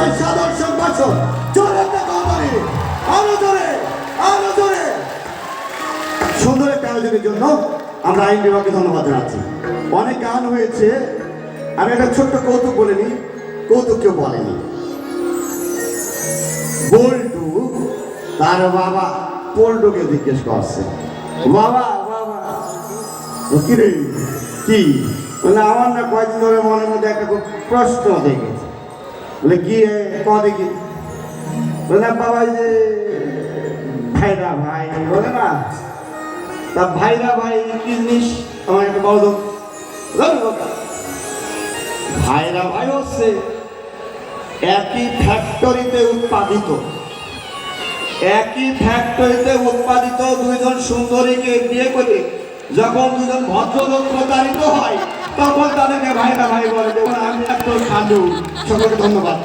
সবাই সাদর সম্ভাষণ জোরে একটা গলাবাড়ি আরো জোরে আরো জোরে। সুন্দর একটা আয়োজনের জন্য আমরা আইন বিভাগকে ধন্যবাদ জানাচ্ছি। অনেক গান হয়েছে, আমি একটা ছোট্ট কৌতুক বলিনি, কৌতুক কেউ বলেনি। বল্টু তার বাবা পল্টুকে জিজ্ঞেস করছে, বাবা বাবা কি রে কি বলে, আমার না কয়েকদিন ধরে মনের মধ্যে একটা খুব প্রশ্ন দেখেছে। বলে কি দেখি? বলে না বাবা, যে ভাইরা ভাই বলে না, তা ভাইরা ভাই কি জিনিস আমার একটা বড় ভাইরা ভাই হচ্ছে একই ফ্যাক্টরিতে উৎপাদিত দুইজন সুন্দরীকে বিয়ে করে যখন দুজন ভদ্রলোক প্রতারিত হয় তখন তাদেরকে ভাইরা ভাই বলে। যেমন আমি একজন খান্ডু। সকলকে ধন্যবাদ।